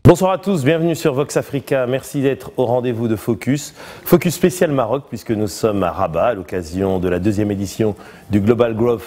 Bonsoir à tous, bienvenue sur Vox Africa. Merci d'être au rendez-vous de Focus. Focus spécial Maroc, puisque nous sommes à Rabat à l'occasion de la deuxième édition du Global Growth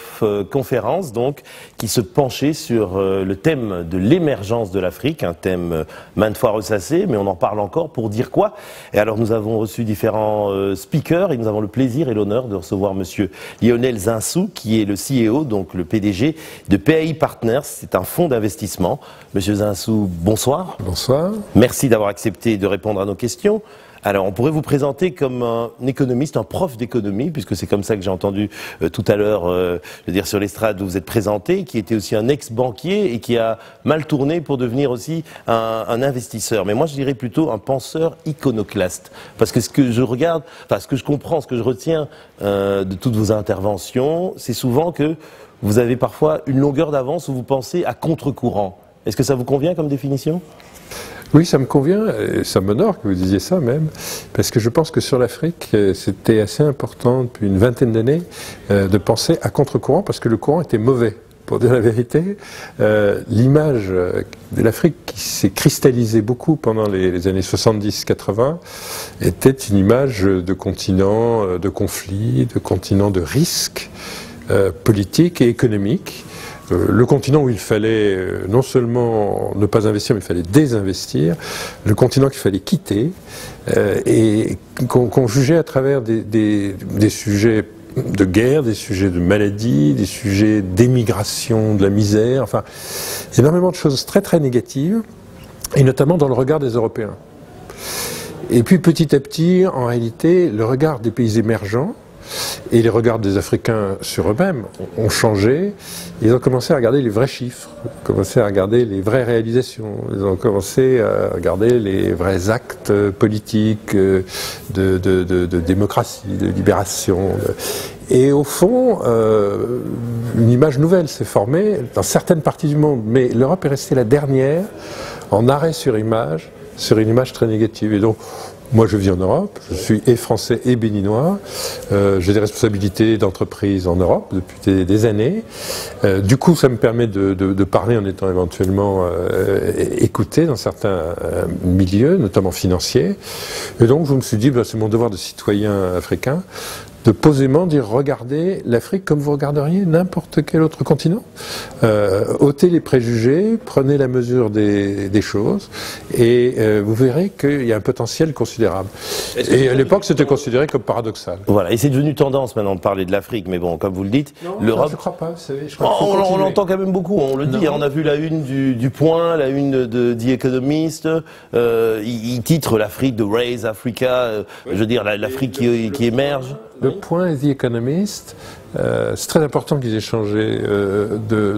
Conference, donc, qui se penchait sur le thème de l'émergence de l'Afrique, un thème maintes fois ressassé, mais on en parle encore pour dire quoi. Et alors nous avons reçu différents speakers et nous avons le plaisir et l'honneur de recevoir monsieur Lionel Zinsou, qui est le CEO, donc le PDG de PAI Partners. C'est un fonds d'investissement. Monsieur Zinsou, bonsoir. Bonsoir. Merci d'avoir accepté de répondre à nos questions. Alors, on pourrait vous présenter comme un économiste, un prof d'économie, puisque c'est comme ça que j'ai entendu tout à l'heure, dire sur l'estrade où vous êtes présenté, qui était aussi un ex-banquier et qui a mal tourné pour devenir aussi un investisseur. Mais moi, je dirais plutôt un penseur iconoclaste, parce que ce que je regarde, enfin, ce que je comprends, ce que je retiens de toutes vos interventions, c'est souvent que vous avez parfois une longueur d'avance où vous pensez à contre-courant. Est-ce que ça vous convient comme définition ? Oui, ça me convient, et ça m'honore que vous disiez ça même, parce que je pense que sur l'Afrique, c'était assez important depuis une vingtaine d'années de penser à contre-courant, parce que le courant était mauvais. Pour dire la vérité, l'image de l'Afrique qui s'est cristallisée beaucoup pendant les années 70-80 était une image de continent de conflit, de continent de risques politiques et économiques. Le continent où il fallait non seulement ne pas investir, mais il fallait désinvestir, le continent qu'il fallait quitter, et qu'on jugeait à travers des sujets de guerre, des sujets de maladie, des sujets d'émigration, de la misère, enfin, énormément de choses très très négatives, et notamment dans le regard des Européens. Et puis petit à petit, en réalité, le regard des pays émergents, et les regards des Africains sur eux-mêmes ont changé. Ils ont commencé à regarder les vrais chiffres, commencé à regarder les vraies réalisations, ils ont commencé à regarder les vrais actes politiques de démocratie, de libération. Et au fond, une image nouvelle s'est formée dans certaines parties du monde, mais l'Europe est restée la dernière en arrêt sur une image très négative. Et donc, moi, je vis en Europe, je suis et français et béninois, j'ai des responsabilités d'entreprise en Europe depuis des années. Du coup, ça me permet de parler en étant éventuellement écouté dans certains milieux, notamment financiers. Et donc, je me suis dit, c'est mon devoir de citoyen africain de posément dire, regardez l'Afrique comme vous regarderiez n'importe quel autre continent. Ôtez les préjugés, prenez la mesure des choses, et vous verrez qu'il y a un potentiel considérable. Et à l'époque, c'était considéré comme paradoxal. Voilà, et c'est devenu tendance maintenant de parler de l'Afrique, mais bon, comme vous le dites, l'Europe... Je ne crois pas, vous savez. On l'entend quand même beaucoup, on le dit, on a vu la une du Point, la une de The Economist, il titre l'Afrique de Raise Africa, je veux dire l'Afrique qui émerge. Le Point et The Economist, c'est très important qu'ils aient changé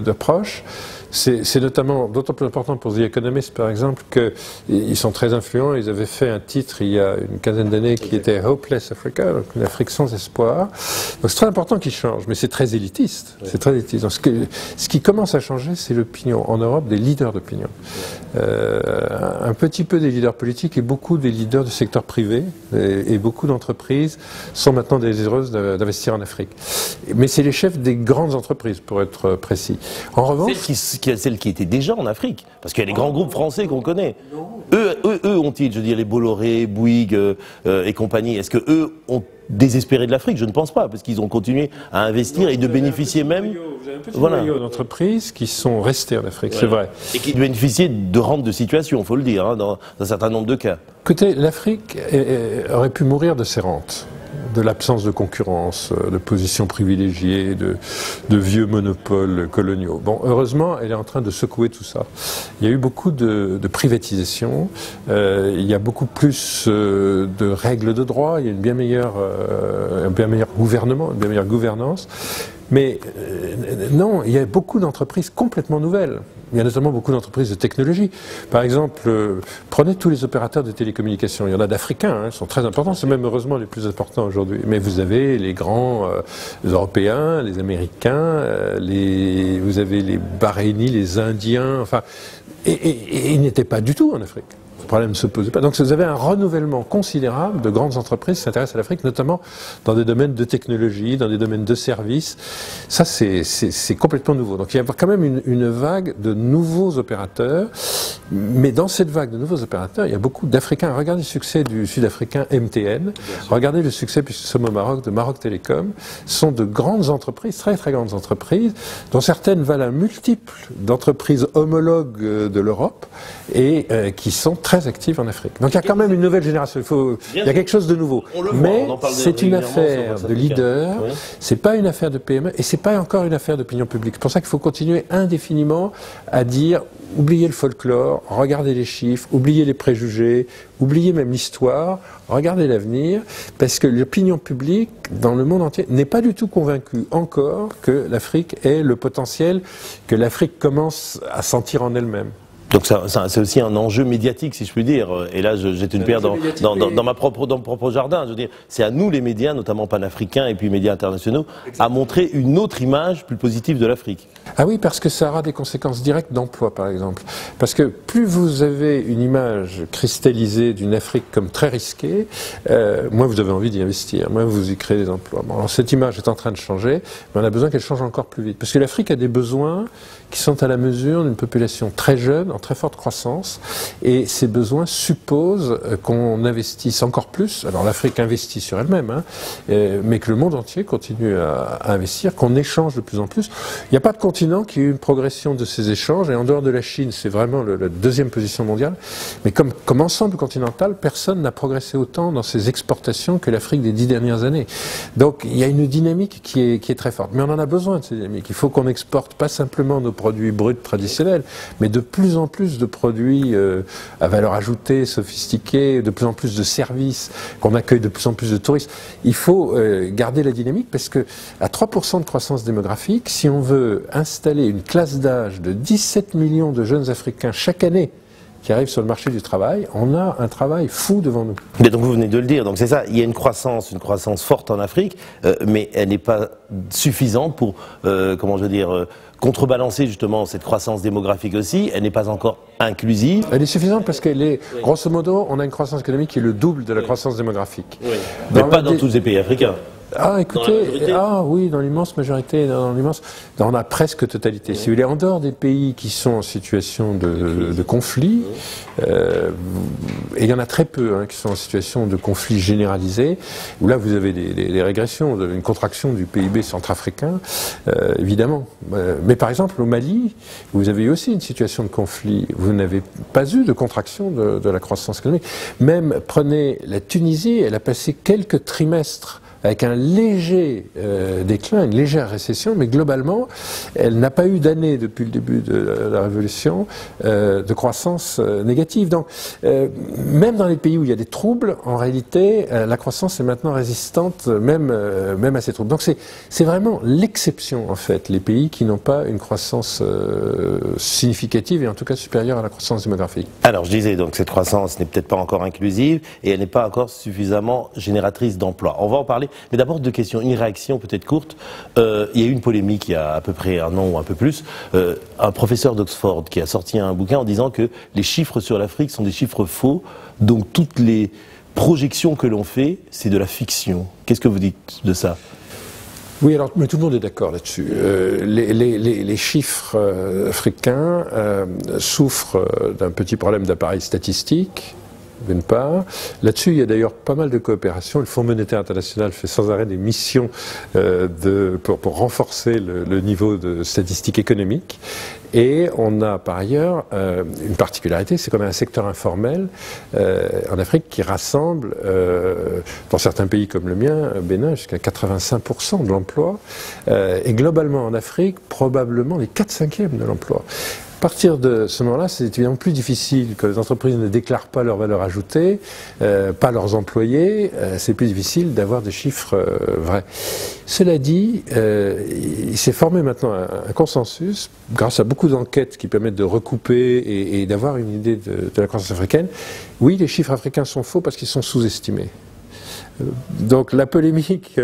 d'approche. C'est notamment d'autant plus important pour The Economist, par exemple, qu'ils sont très influents. Ils avaient fait un titre il y a une quinzaine d'années qui était Hopeless Africa, donc une Afrique sans espoir. Donc c'est très important qu'ils changent, mais c'est très élitiste. C'est très élitiste. Donc ce qui commence à changer, c'est l'opinion en Europe des leaders d'opinion. Un petit peu des leaders politiques et beaucoup des leaders du secteur privé et beaucoup d'entreprises sont maintenant désireuses d'investir en Afrique. Mais c'est les chefs des grandes entreprises, pour être précis. En revanche, celle qui était déjà en Afrique, parce qu'il y a les grands groupes français qu'on connaît. Eux ont-ils, je veux dire, les Bolloré, Bouygues et compagnie, est-ce que eux ont désespéré de l'Afrique? Je ne pense pas, parce qu'ils ont continué à investir et de bénéficier même... Vous avez un petit noyau d'entreprises qui sont restées en Afrique, c'est vrai. Et qui bénéficiaient de rentes de situation, il faut le dire, hein, dans un certain nombre de cas. Écoutez, l'Afrique aurait pu mourir de ses rentes, de l'absence de concurrence, de positions privilégiées, de vieux monopoles coloniaux. Bon, heureusement, elle est en train de secouer tout ça. Il y a eu beaucoup de privatisation, il y a beaucoup plus de règles de droit, il y a un bien meilleur gouvernement, une bien meilleure gouvernance. Mais non, il y a beaucoup d'entreprises complètement nouvelles. Il y a notamment beaucoup d'entreprises de technologie. Par exemple, prenez tous les opérateurs de télécommunications. Il y en a d'Africains, ils sont très importants, c'est même heureusement les plus importants aujourd'hui. Mais vous avez les grands les Européens, les Américains, vous avez les Bahreïnis, les Indiens, enfin, et ils n'étaient pas du tout en Afrique. Le problème ne se posait pas. Donc vous avez un renouvellement considérable de grandes entreprises qui s'intéressent à l'Afrique, notamment dans des domaines de technologie, dans des domaines de services. Ça, c'est complètement nouveau. Donc il y a quand même une vague de nouveaux opérateurs Mais dans cette vague de nouveaux opérateurs, il y a beaucoup d'Africains. Regardez le succès du Sud-Africain MTN. Regardez le succès, puisque nous sommes au Maroc, de Maroc Télécom. Ce sont de grandes entreprises, très très grandes entreprises, dont certaines valent un multiple d'entreprises homologues de l'Europe et qui sont très actives en Afrique. Donc il y a quand même une nouvelle génération. Il y a quelque chose de nouveau. Mais c'est une affaire de leader. Oui. C'est pas une affaire de PME et c'est pas encore une affaire d'opinion publique. C'est pour ça qu'il faut continuer indéfiniment à dire oubliez le folklore, regardez les chiffres, oubliez les préjugés, oubliez même l'histoire, regardez l'avenir, parce que l'opinion publique dans le monde entier n'est pas du tout convaincue encore que l'Afrique ait le potentiel que l'Afrique commence à sentir en elle-même. Donc c'est aussi un enjeu médiatique, si je puis dire. Et là, jette une pierre dans mon propre jardin. Je veux dire, c'est à nous, les médias, notamment panafricains et puis médias internationaux, à montrer une autre image plus positive de l'Afrique. Ah oui, parce que ça aura des conséquences directes d'emploi, par exemple. Parce que plus vous avez une image cristallisée d'une Afrique comme très risquée, moins vous avez envie d'y investir, moins vous y créez des emplois. Bon, alors cette image est en train de changer, mais on a besoin qu'elle change encore plus vite. Parce que l'Afrique a des besoins qui sont à la mesure d'une population très jeune, en très forte croissance, et ces besoins supposent qu'on investisse encore plus. Alors l'Afrique investit sur elle-même, hein, mais que le monde entier continue à investir, qu'on échange de plus en plus. Il n'y a pas de continent qui ait eu une progression de ces échanges, et en dehors de la Chine, c'est vraiment la deuxième position mondiale, mais comme ensemble continental, personne n'a progressé autant dans ses exportations que l'Afrique des 10 dernières années. Donc il y a une dynamique qui est très forte, mais on en a besoin de ces dynamiques. Il faut qu'on exporte pas simplement nos produits bruts traditionnels, mais de plus en plus de produits à valeur ajoutée, sophistiqués, de plus en plus de services, qu'on accueille de plus en plus de touristes. Il faut garder la dynamique parce que à 3% de croissance démographique, si on veut installer une classe d'âge de 17 millions de jeunes Africains chaque année qui arrivent sur le marché du travail, on a un travail fou devant nous. Mais donc vous venez de le dire, donc c'est ça, il y a une croissance forte en Afrique, mais elle n'est pas suffisante pour, comment je veux dire, contrebalancer justement cette croissance démographique aussi. Elle n'est pas encore inclusive. Elle est suffisante parce qu'elle est, grosso modo, on a une croissance économique qui est le double de la croissance démographique. Oui. Mais pas dans tous les pays africains. Ah, écoutez, oui, dans l'immense majorité, dans la presque totalité. Oui. Si vous voulez, en dehors des pays qui sont en situation de conflit, et il y en a très peu qui sont en situation de conflit généralisé, où là vous avez des régressions, une contraction du PIB centrafricain, évidemment. Mais par exemple, au Mali, vous avez eu aussi une situation de conflit, vous n'avez pas eu de contraction de la croissance économique. Même, prenez la Tunisie, elle a passé quelques trimestres avec un léger déclin, une légère récession, mais globalement, elle n'a pas eu d'année depuis le début de la Révolution de croissance négative. Donc, même dans les pays où il y a des troubles, en réalité, la croissance est maintenant résistante, même à ces troubles. Donc, c'est vraiment l'exception, en fait, les pays qui n'ont pas une croissance significative et en tout cas supérieure à la croissance démographique. Alors, je disais, donc, cette croissance n'est peut-être pas encore inclusive et elle n'est pas encore suffisamment génératrice d'emplois. On va en parler. Mais d'abord, deux questions. Une réaction peut-être courte. Il y a eu une polémique il y a à peu près un an ou un peu plus. Un professeur d'Oxford qui a sorti un bouquin en disant que les chiffres sur l'Afrique sont des chiffres faux. Donc toutes les projections que l'on fait, c'est de la fiction. Qu'est-ce que vous dites de ça ? Oui, alors, mais tout le monde est d'accord là-dessus. Les chiffres africains souffrent d'un petit problème d'appareil statistique. D'une part. Là-dessus, il y a d'ailleurs pas mal de coopération. Le Fonds monétaire international fait sans arrêt des missions pour renforcer le niveau de statistiques économiques. Et on a par ailleurs une particularité, c'est qu'on a un secteur informel en Afrique qui rassemble, dans certains pays comme le mien, Bénin, jusqu'à 85% de l'emploi. Et globalement en Afrique, probablement les 4/5 de l'emploi. À partir de ce moment-là, c'est évidemment plus difficile que les entreprises ne déclarent pas leur valeur ajoutée, pas leurs employés, c'est plus difficile d'avoir des chiffres vrais. Cela dit, il s'est formé maintenant un consensus, grâce à beaucoup d'enquêtes qui permettent de recouper et d'avoir une idée de la croissance africaine. Oui, les chiffres africains sont faux parce qu'ils sont sous-estimés. Donc la polémique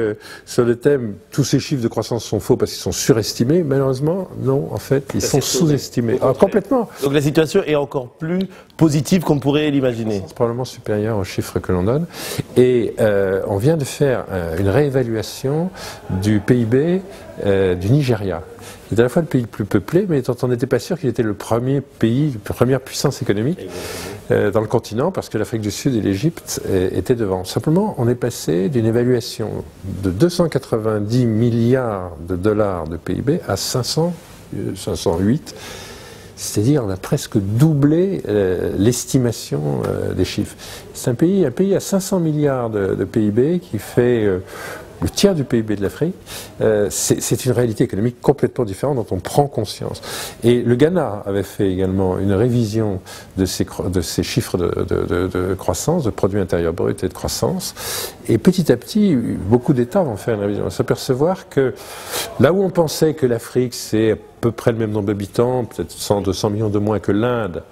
sur le thème « tous ces chiffres de croissance sont faux parce qu'ils sont surestimés », malheureusement, non, en fait, ils sont sous-estimés. Complètement. Donc la situation est encore plus positive qu'on pourrait l'imaginer. C'est probablement supérieur aux chiffres que l'on donne. Et on vient de faire une réévaluation du PIB du Nigeria. C'était à la fois le pays le plus peuplé, mais dont on n'était pas sûr qu'il était le premier pays, la première puissance économique dans le continent, parce que l'Afrique du Sud et l'Égypte étaient devant. Simplement, on est passé d'une évaluation de 290 milliards de dollars de PIB à 508. C'est-à-dire, on a presque doublé l'estimation des chiffres. C'est un pays à 500 milliards de PIB qui fait le tiers du PIB de l'Afrique. C'est une réalité économique complètement différente dont on prend conscience. Et le Ghana avait fait également une révision de ses chiffres de croissance, de produit intérieur brut et de croissance. Et petit à petit, beaucoup d'États vont faire une révision. On va s'apercevoir que là où on pensait que l'Afrique, c'est à peu près le même nombre d'habitants, peut-être 100, 200 millions de moins que l'Inde,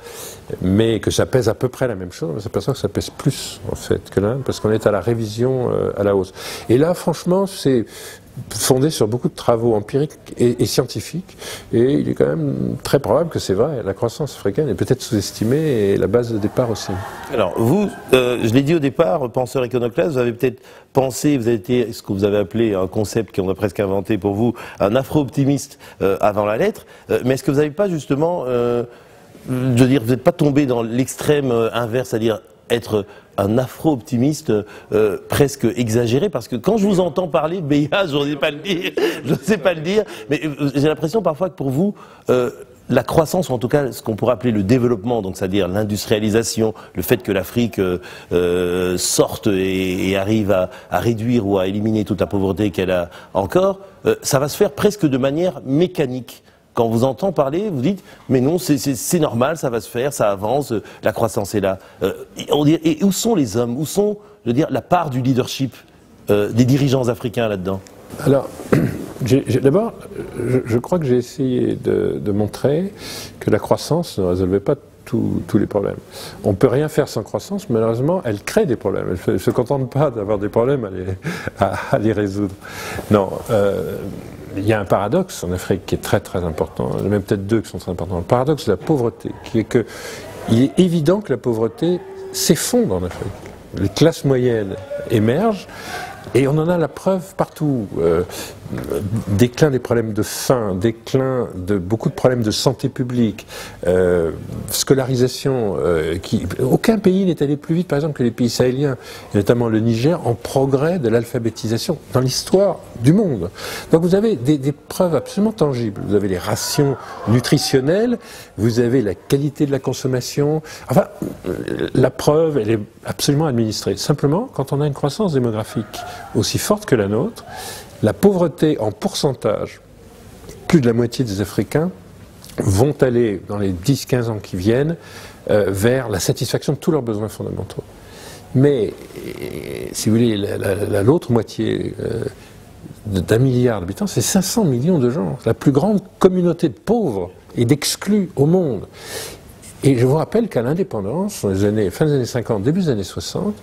mais que ça pèse à peu près la même chose, on s'aperçoit que ça pèse plus, en fait, que l'Inde, parce qu'on est à la révision à la hausse. Et là, franchement, c'est fondé sur beaucoup de travaux empiriques et scientifiques, et il est quand même très probable que c'est vrai, la croissance africaine est peut-être sous-estimée, et la base de départ aussi. Alors, vous, je l'ai dit au départ, penseur iconoclaste, vous avez peut-être pensé, vous avez été ce que vous avez appelé un concept qu'on a presque inventé pour vous, un afro-optimiste avant la lettre, mais est-ce que vous n'avez pas justement, je veux dire, vous n'êtes pas tombé dans l'extrême inverse, c'est-à-dire être un afro-optimiste presque exagéré, parce que quand je vous entends parler, Béa, je ne sais pas le dire, mais j'ai l'impression parfois que pour vous, la croissance, ou en tout cas ce qu'on pourrait appeler le développement, donc c'est-à-dire l'industrialisation, le fait que l'Afrique sorte et arrive à réduire ou à éliminer toute la pauvreté qu'elle a encore, ça va se faire presque de manière mécanique. Quand on vous entend parler, vous dites « mais non, c'est normal, ça va se faire, ça avance, la croissance est là ». Et où sont les hommes? Où sont, je veux dire, la part du leadership des dirigeants africains là-dedans? Alors, d'abord, je crois que j'ai essayé de montrer que la croissance ne résolvait pas tous les problèmes. On ne peut rien faire sans croissance, malheureusement, elle crée des problèmes. Elle ne se contente pas d'avoir des problèmes à les résoudre. Non, il y a un paradoxe en Afrique qui est très très important, il y en a même peut-être deux qui sont très importants. Le paradoxe de la pauvreté, qui est que il est évident que la pauvreté s'effondre en Afrique. Les classes moyennes émergent, et on en a la preuve partout. Déclin des problèmes de faim, déclin de beaucoup de problèmes de santé publique, scolarisation. Aucun pays n'est allé plus vite, par exemple, que les pays sahéliens, et notamment le Niger, en progrès de l'alphabétisation dans l'histoire du monde. Donc vous avez des preuves absolument tangibles. Vous avez les rations nutritionnelles, vous avez la qualité de la consommation. Enfin, la preuve, elle est absolument administrée. Simplement, quand on a une croissance démographique aussi forte que la nôtre, la pauvreté en pourcentage, plus de la moitié des Africains vont aller, dans les 10-15 ans qui viennent, vers la satisfaction de tous leurs besoins fondamentaux. Mais, si vous voulez, l'autre moitié d'1 milliard d'habitants, c'est 500 millions de gens. La plus grande communauté de pauvres et d'exclus au monde. Et je vous rappelle qu'à l'indépendance, fin des années 50, début des années 60,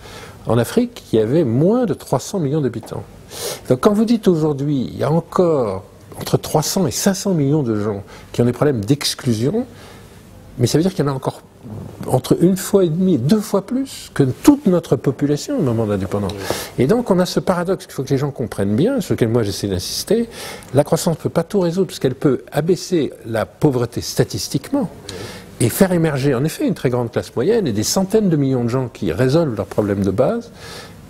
en Afrique, il y avait moins de 300 millions d'habitants. Donc quand vous dites aujourd'hui, il y a encore entre 300 et 500 millions de gens qui ont des problèmes d'exclusion, mais ça veut dire qu'il y en a encore entre 1,5 fois et 2 fois plus que toute notre population au moment de l'indépendance. Et donc on a ce paradoxe qu'il faut que les gens comprennent bien, sur lequel moi j'essaie d'insister. La croissance ne peut pas tout résoudre, parce qu'elle peut abaisser la pauvreté statistiquement, et faire émerger en effet une très grande classe moyenne et des centaines de millions de gens qui résolvent leurs problèmes de base,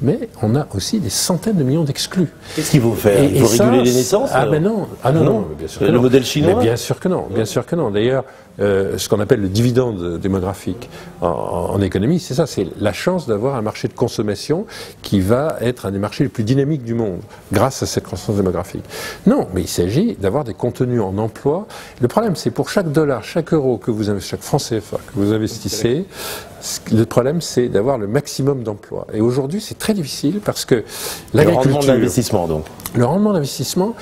mais on a aussi des centaines de millions d'exclus. Qu'est-ce qu'il faut faire? Il faut réguler les naissances? Ah ben non, non, bien sûr que non. Le modèle chinois? Mais bien sûr que non, bien sûr que non. D'ailleurs, ce qu'on appelle le dividende démographique en économie, c'est ça, c'est la chance d'avoir un marché de consommation qui va être un des marchés les plus dynamiques du monde, grâce à cette croissance démographique. Non, mais il s'agit d'avoir des contenus en emploi. Le problème, c'est pour chaque dollar, chaque euro que vous investissez, chaque franc CFA que vous investissez, le problème, c'est d'avoir le maximum d'emplois. Et aujourd'hui, c'est très difficile parce que l'agriculture... Le rendement de l'investissement, donc. Le rendement d'investissement,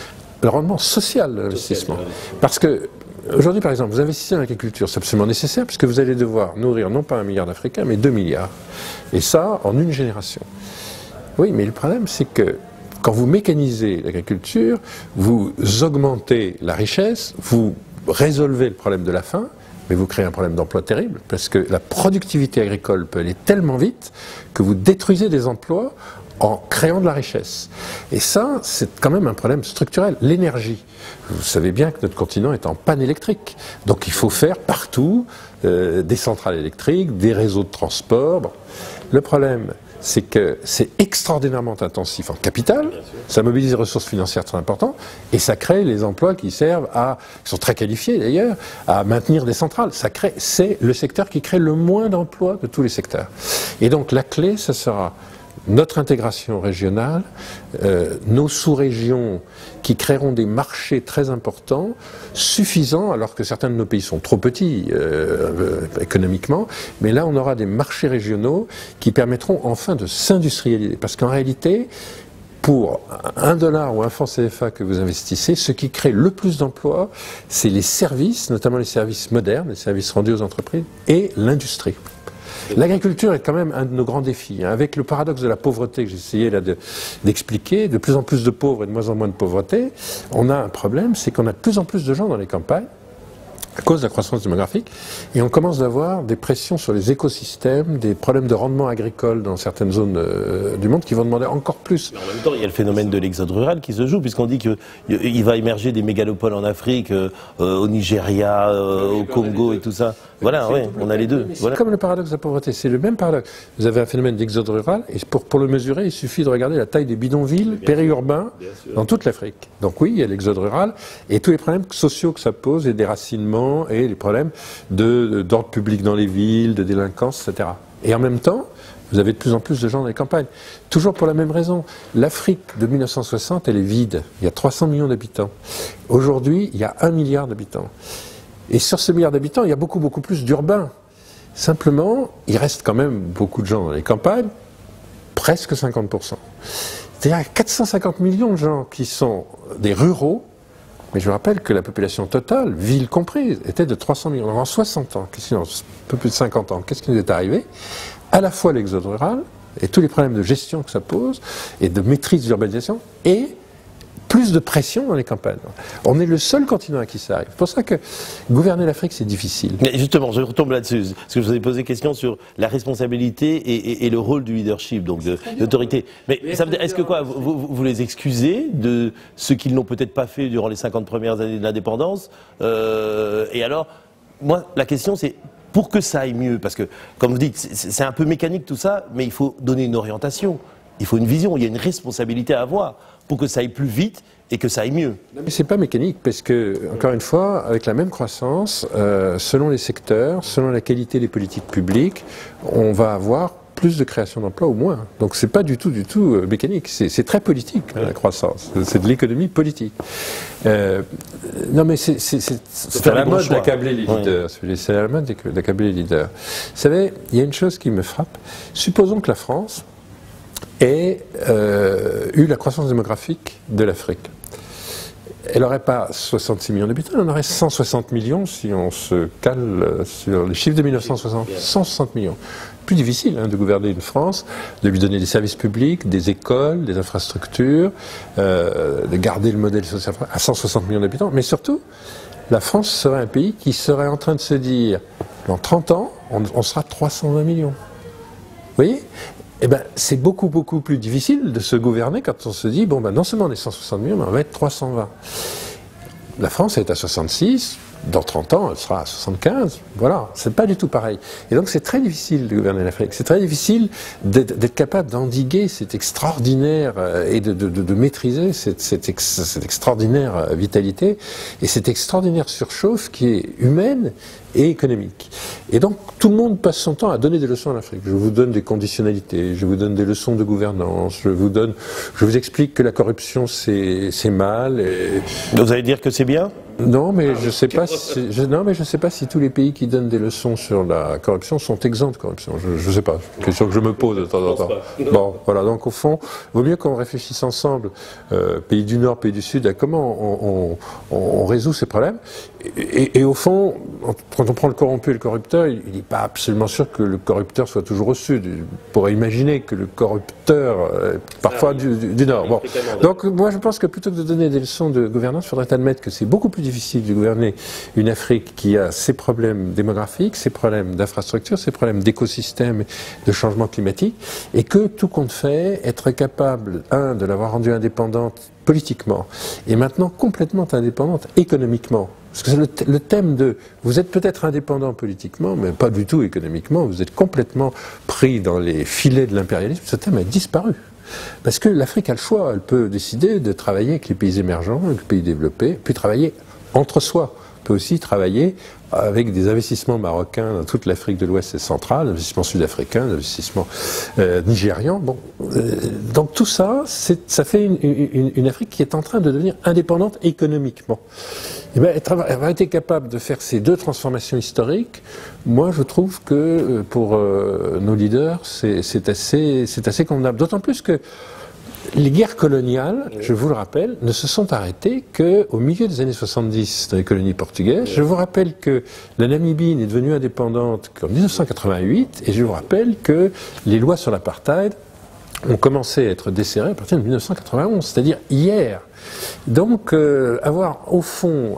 le rendement social de l'investissement. Parce que aujourd'hui, par exemple, vous investissez dans l'agriculture, c'est absolument nécessaire, puisque vous allez devoir nourrir non pas 1 milliard d'Africains, mais 2 milliards. Et ça, en une génération. Oui, mais le problème, c'est que quand vous mécanisez l'agriculture, vous augmentez la richesse, vous résolvez le problème de la faim, mais vous créez un problème d'emploi terrible, parce que la productivité agricole peut aller tellement vite que vous détruisez des emplois en créant de la richesse. Et ça, c'est quand même un problème structurel. L'énergie. Vous savez bien que notre continent est en panne électrique. Donc il faut faire partout des centrales électriques, des réseaux de transport. Bon. Le problème, c'est que c'est extraordinairement intensif en capital, ça mobilise des ressources financières très importantes, et ça crée les emplois qui servent qui sont très qualifiés d'ailleurs, à maintenir des centrales. C'est le secteur qui crée le moins d'emplois de tous les secteurs. Et donc la clé, ça sera notre intégration régionale, nos sous-régions qui créeront des marchés très importants, suffisants, alors que certains de nos pays sont trop petits économiquement, mais là on aura des marchés régionaux qui permettront enfin de s'industrialiser. Parce qu'en réalité, pour $1 ou un franc CFA que vous investissez, ce qui crée le plus d'emplois, c'est les services, notamment les services modernes, les services rendus aux entreprises, et l'industrie. L'agriculture est quand même un de nos grands défis. Avec le paradoxe de la pauvreté que j'ai essayé d'expliquer, de plus en plus de pauvres et de moins en moins de pauvreté, on a un problème, c'est qu'on a de plus en plus de gens dans les campagnes, à cause de la croissance démographique, et on commence à avoir des pressions sur les écosystèmes, des problèmes de rendement agricole dans certaines zones du monde qui vont demander encore plus. Mais en même temps, il y a le phénomène de l'exode rural qui se joue, puisqu'on dit qu'il va émerger des mégalopoles en Afrique, au Nigeria, au Congo et tout ça. Voilà, oui, on a les deux. C'est comme le paradoxe de la pauvreté, c'est le même paradoxe. Vous avez un phénomène d'exode rural, et pour le mesurer, il suffit de regarder la taille des bidonvilles périurbains dans toute l'Afrique. Donc oui, il y a l'exode rural, et tous les problèmes sociaux que ça pose, et déracinement, et les problèmes d'ordre public dans les villes, de délinquance, etc. Et en même temps, vous avez de plus en plus de gens dans les campagnes. Toujours pour la même raison. L'Afrique de 1960, elle est vide. Il y a 300 millions d'habitants. Aujourd'hui, il y a 1 milliard d'habitants. Et sur ce milliard d'habitants, il y a beaucoup, beaucoup plus d'urbains. Simplement, il reste quand même beaucoup de gens dans les campagnes, presque 50%. C'est-à-dire 450 millions de gens qui sont des ruraux, mais je vous rappelle que la population totale, ville comprise, était de 300 millions. Donc en 60 ans, un peu plus de 50 ans, qu'est-ce qui nous est arrivé? À la fois l'exode rural, et tous les problèmes de gestion que ça pose, et de maîtrise de l'urbanisation, et plus de pression dans les campagnes. On est le seul continent à qui ça arrive. C'est pour ça que gouverner l'Afrique, c'est difficile. Mais justement, je retombe là-dessus, parce que je vous ai posé question sur la responsabilité et le rôle du leadership, donc de l'autorité. Mais est-ce que quoi, vous les excusez de ce qu'ils n'ont peut-être pas fait durant les 50 premières années de l'indépendance et alors, moi, la question c'est, pour que ça aille mieux, parce que, comme vous dites, c'est un peu mécanique tout ça, mais il faut donner une orientation, il faut une vision, il y a une responsabilité à avoir pour que ça aille plus vite et que ça aille mieux. Non, mais c'est pas mécanique, parce que, encore une fois, avec la même croissance, selon les secteurs, selon la qualité des politiques publiques, on va avoir plus de création d'emplois ou moins. Donc c'est pas du tout mécanique, c'est très politique, hein, la croissance, c'est de l'économie politique. Non mais c'est à la mode d'accabler les leaders, c'est à la mode d'accabler les leaders. Vous savez, il y a une chose qui me frappe, supposons que la France ait eu la croissance démographique de l'Afrique. Elle n'aurait pas 66 millions d'habitants, elle en aurait 160 millions si on se cale sur les chiffres de 1960. 160 millions. Plus difficile hein, de gouverner une France, de lui donner des services publics, des écoles, des infrastructures, de garder le modèle social à 160 millions d'habitants. Mais surtout, la France serait un pays qui serait en train de se dire, dans 30 ans, on sera 320 millions. Vous voyez ? Eh ben, c'est beaucoup plus difficile de se gouverner quand on se dit, bon, ben, non seulement on est 160 millions, mais on va être 320. La France est à 66, dans 30 ans, elle sera à 75. Voilà, c'est pas du tout pareil. Et donc c'est très difficile de gouverner l'Afrique. C'est très difficile d'être capable d'endiguer cette extraordinaire et de maîtriser cette extraordinaire vitalité et cette extraordinaire surchauffe qui est humaine et économique. Et donc tout le monde passe son temps à donner des leçons à l'Afrique. Je vous donne des conditionnalités, je vous donne des leçons de gouvernance, je vous explique que la corruption c'est mal. Et... Vous allez dire que c'est bien ? Non, mais je sais pas si tous les pays qui donnent des leçons sur la corruption sont exempts de corruption. Je sais pas. C'est une question que je me pose de temps en temps. Bon, voilà. Donc au fond, il vaut mieux qu'on réfléchisse ensemble, pays du Nord, pays du Sud, à comment on résout ces problèmes. Et au fond, quand on prend le corrompu et le corrupteur, il n'est pas absolument sûr que le corrupteur soit toujours au Sud. On pourrait imaginer que le corrupteur parfois du Nord. Bon. Donc moi je pense que plutôt que de donner des leçons de gouvernance, il faudrait admettre que c'est beaucoup plus plus difficile de gouverner une Afrique qui a ses problèmes démographiques, ses problèmes d'infrastructure, ses problèmes d'écosystème, de changement climatique, et que tout compte fait, être capable, de l'avoir rendue indépendante politiquement, et maintenant complètement indépendante économiquement. Parce que le thème de vous êtes peut-être indépendant politiquement, mais pas du tout économiquement, vous êtes complètement pris dans les filets de l'impérialisme, ce thème a disparu. Parce que l'Afrique a le choix, elle peut décider de travailler avec les pays émergents, avec les pays développés, puis travailler entre soi. Elle peut aussi travailler avec des investissements marocains dans toute l'Afrique de l'Ouest et centrale, investissements sud-africains, investissements nigérians. Bon, donc tout ça, ça fait une Afrique qui est en train de devenir indépendante économiquement. Et bien, avoir été capable de faire ces deux transformations historiques, moi je trouve que pour nos leaders, c'est assez convenable. D'autant plus que les guerres coloniales, je vous le rappelle, ne se sont arrêtées qu'au milieu des années 70 dans les colonies portugaises. Je vous rappelle que la Namibie n'est devenue indépendante qu'en 1988, et je vous rappelle que les lois sur l'apartheid ont commencé à être desserrées à partir de 1991, c'est-à-dire hier. Donc, avoir au fond,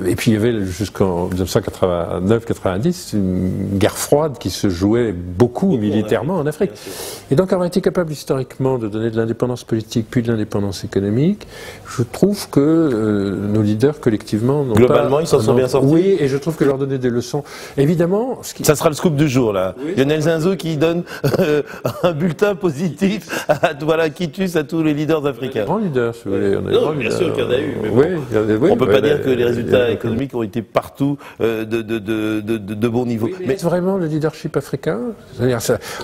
et puis il y avait jusqu'en 1989-90 une guerre froide qui se jouait beaucoup militairement en Afrique. Et donc avoir été capable historiquement de donner de l'indépendance politique puis de l'indépendance économique, je trouve que nos leaders collectivement n'ont globalement, ils s'en sont bien sortis. Oui, et je trouve que leur donner des leçons, évidemment... Ça sera le scoop du jour, là. Oui. Lionel Zinsou qui donne un bulletin positif à quitus à tous les leaders africains. Grands leaders. Non, bien sûr qu'il y en a eu, mais bon, on ne peut pas dire que les résultats économiques ont été partout de bon niveau. Oui, mais vraiment le leadership africain,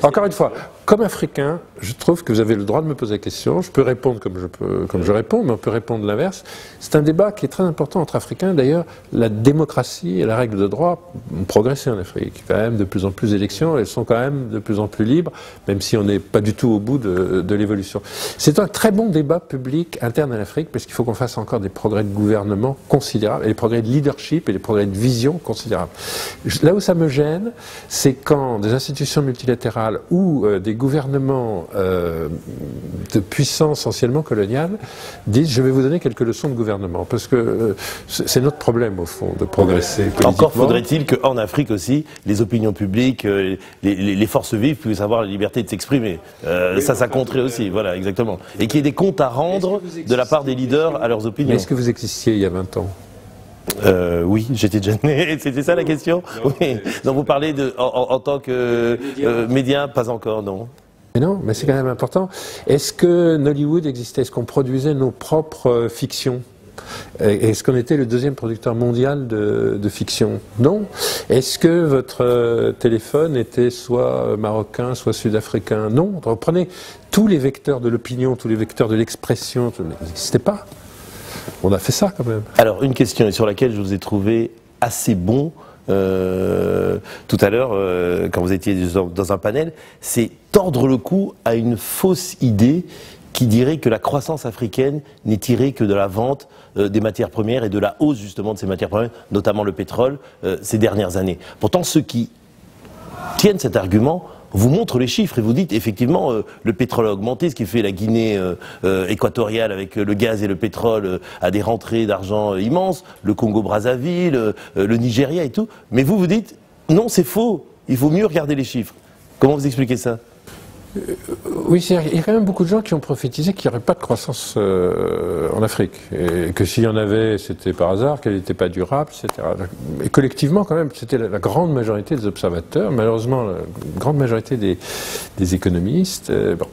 encore une fois, comme Africain, je trouve que vous avez le droit de me poser la question, je peux répondre comme je réponds, mais on peut répondre l'inverse. C'est un débat qui est très important entre Africains. D'ailleurs, la démocratie et la règle de droit ont progressé en Afrique. Quand même de plus en plus d'élections, elles sont quand même de plus en plus libres, même si on n'est pas du tout au bout de l'évolution. C'est un très bon débat public interne à l'Afrique, parce qu'il faut qu'on fasse encore des progrès de gouvernement considérables, et des progrès de leadership et des progrès de vision considérables. Là où ça me gêne, c'est quand des institutions multilatérales ou des gouvernements de puissance anciennement coloniale disent « je vais vous donner quelques leçons de gouvernement », parce que c'est notre problème au fond de progresser politiquement. Encore faudrait-il qu'en Afrique aussi, les opinions publiques, les forces vives puissent avoir la liberté de s'exprimer. Ça compterait aussi, voilà, exactement. Et qu'il y ait des comptes à rendre de la part des leaders à leurs opinions. Est-ce que vous existiez il y a 20 ans ? Oui, j'étais déjà né. C'était ça la question? Oui. Donc vous parlez en tant que média, pas encore, non? Mais non, mais c'est quand même important. Est-ce que Nollywood existait? Est-ce qu'on produisait nos propres fictions? Est-ce qu'on était le deuxième producteur mondial de fiction? Non. Est-ce que votre téléphone était soit marocain, soit sud-africain? Non. Reprenez tous les vecteurs de l'opinion, tous les vecteurs de l'expression, ça n'existait pas. On a fait ça quand même. Alors une question sur laquelle je vous ai trouvé assez bon tout à l'heure quand vous étiez dans un panel, c'est tordre le cou à une fausse idée qui dirait que la croissance africaine n'est tirée que de la vente des matières premières et de la hausse justement de ces matières premières, notamment le pétrole, ces dernières années. Pourtant ceux qui tiennent cet argument vous montre les chiffres et vous dites effectivement le pétrole a augmenté, ce qui fait la Guinée équatoriale avec le gaz et le pétrole a des rentrées d'argent immenses, le Congo-Brazzaville, le Nigeria et tout. Mais vous dites non, c'est faux, il faut mieux regarder les chiffres. Comment vous expliquez ça? Oui, il y a quand même beaucoup de gens qui ont prophétisé qu'il n'y aurait pas de croissance en Afrique. Et que s'il y en avait, c'était par hasard, qu'elle n'était pas durable, etc. Et collectivement, quand même, c'était la grande majorité des observateurs, malheureusement, la grande majorité des économistes. Bon.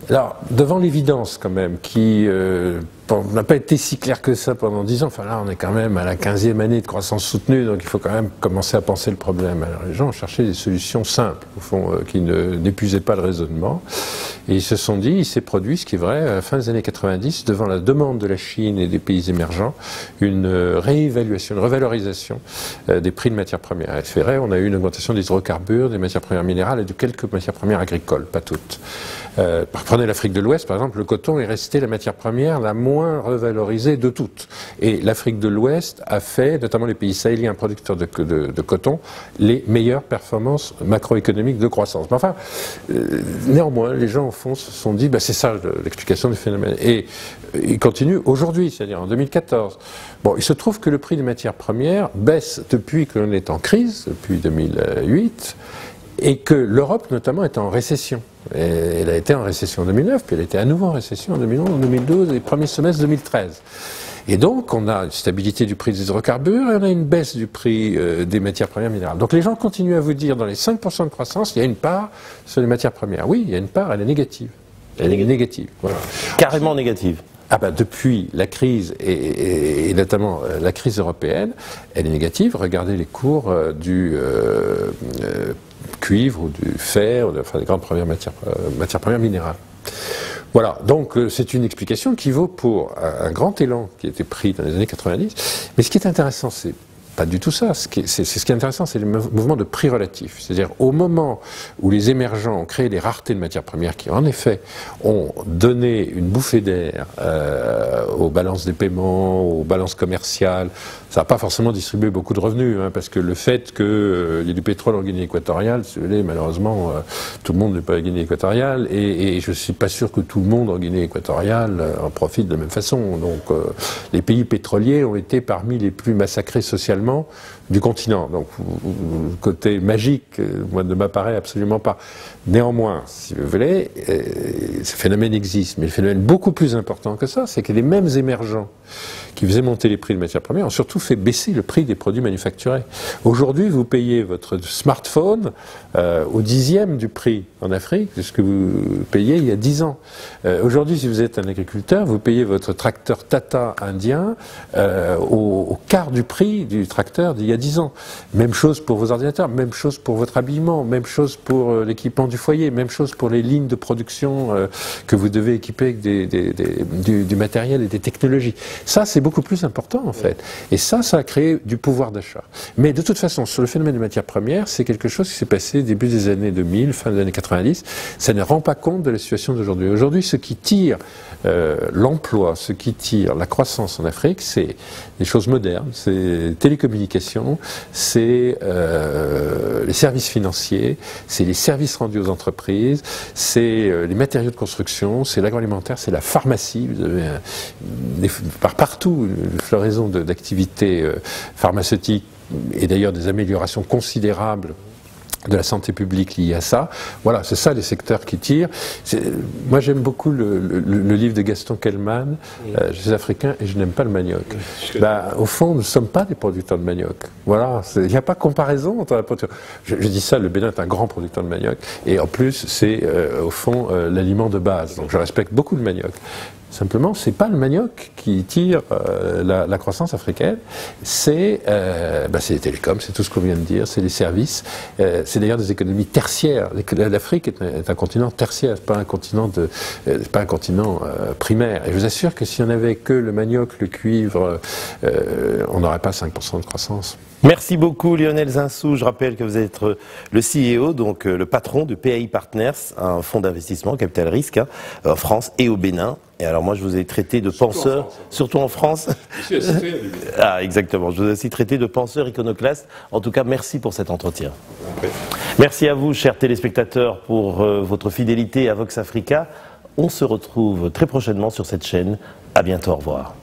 Alors, devant l'évidence, quand même, qui n'a pas été si clair que ça pendant 10 ans, enfin là, on est quand même à la 15e année de croissance soutenue, donc il faut quand même commencer à penser le problème. Alors, les gens ont cherché des solutions simples, au fond, qui n'épuisaient pas le raisonnement. Et ils se sont dit, il s'est produit, ce qui est vrai, à la fin des années 90, devant la demande de la Chine et des pays émergents, une réévaluation, une revalorisation des prix de matières premières. Et c'est vrai, on a eu une augmentation des hydrocarbures, des matières premières minérales et de quelques matières premières agricoles, pas toutes. Prenez l'Afrique de l'Ouest, par exemple, le coton est resté la matière première la moins moins revalorisées de toutes. Et l'Afrique de l'Ouest a fait, notamment les pays sahéliens producteurs de coton, les meilleures performances macroéconomiques de croissance. Mais enfin, néanmoins, les gens, au fond, se sont dit, c'est ça l'explication du phénomène. Et il continue aujourd'hui, c'est-à-dire en 2014. Bon, il se trouve que le prix des matières premières baisse depuis que l'on est en crise, depuis 2008, et que l'Europe, notamment, est en récession. Et elle a été en récession en 2009, puis elle était à nouveau en récession en 2011, 2012 et premier semestre 2013. Et donc, on a une stabilité du prix des hydrocarbures et on a une baisse du prix des matières premières minérales. Donc, les gens continuent à vous dire, dans les 5% de croissance, il y a une part sur les matières premières. Oui, il y a une part, elle est négative. Elle est négative, voilà. Carrément négative. Depuis la crise, et notamment la crise européenne, elle est négative. Regardez les cours du cuivre ou du fer, enfin des grandes matières premières minérales. Voilà, donc c'est une explication qui vaut pour un grand élan qui a été pris dans les années 90. Mais ce qui est intéressant, c'est pas du tout ça. Ce qui est intéressant, c'est le mouvement de prix relatif. C'est-à-dire, au moment où les émergents ont créé des raretés de matières premières qui, en effet, ont donné une bouffée d'air aux balances des paiements, aux balances commerciales, ça n'a pas forcément distribué beaucoup de revenus, parce que le fait qu'il y ait du pétrole en Guinée équatoriale, si vous voulez, malheureusement, tout le monde n'est pas à Guinée équatoriale, et je ne suis pas sûr que tout le monde en Guinée équatoriale en profite de la même façon. Donc, les pays pétroliers ont été parmi les plus massacrés socialement du continent. Donc, le côté magique, moi, ne m'apparaît absolument pas. Néanmoins, si vous voulez, ce phénomène existe, mais le phénomène beaucoup plus important que ça, c'est que les mêmes émergents qui faisaient monter les prix de matières premières ont surtout fait baisser le prix des produits manufacturés. Aujourd'hui, vous payez votre smartphone au 10e du prix en Afrique de ce que vous payiez il y a 10 ans. Aujourd'hui, si vous êtes un agriculteur, vous payez votre tracteur Tata indien au quart du prix du tracteur d'il y a 10 ans. Même chose pour vos ordinateurs, même chose pour votre habillement, même chose pour l'équipement du foyer, même chose pour les lignes de production que vous devez équiper avec du matériel et des technologies. Ça, c'est beaucoup plus important, en fait. Et ça a créé du pouvoir d'achat. Mais de toute façon, sur le phénomène des matières premières, c'est quelque chose qui s'est passé début des années 2000, fin des années 90. Ça ne rend pas compte de la situation d'aujourd'hui. Aujourd'hui, ce qui tire l'emploi, ce qui tire la croissance en Afrique, c'est des choses modernes, c'est télécommunications, c'est les services financiers, c'est les services rendus aux entreprises, c'est les matériaux de construction, c'est l'agroalimentaire, c'est la pharmacie. Vous avez partout une floraison d'activités pharmaceutiques et d'ailleurs des améliorations considérables de la santé publique liée à ça. Voilà, c'est ça les secteurs qui tirent. Moi j'aime beaucoup le livre de Gaston Kellman, Je suis africain et je n'aime pas le manioc. Au fond, nous ne sommes pas des producteurs de manioc. Voilà, il n'y a pas comparaison entre la production. Je dis ça, le Bénin est un grand producteur de manioc et en plus c'est au fond l'aliment de base. Donc je respecte beaucoup le manioc. Simplement, c'est pas le manioc qui tire la croissance africaine, c'est les télécoms, c'est tout ce qu'on vient de dire, c'est les services, c'est d'ailleurs des économies tertiaires. L'Afrique est un continent tertiaire, c'est pas un continent primaire. Et je vous assure que si on n'avait que le manioc, le cuivre, on n'aurait pas 5% de croissance. Merci beaucoup Lionel Zinsou. Je rappelle que vous êtes le CEO, donc le patron de PAI Partners, un fonds d'investissement capital risque en France et au Bénin. Et alors moi je vous ai traité de penseur, surtout en France. Ah exactement, je vous ai aussi traité de penseur iconoclaste. En tout cas, merci pour cet entretien. Merci à vous, chers téléspectateurs, pour votre fidélité à Vox Africa. On se retrouve très prochainement sur cette chaîne. À bientôt, au revoir.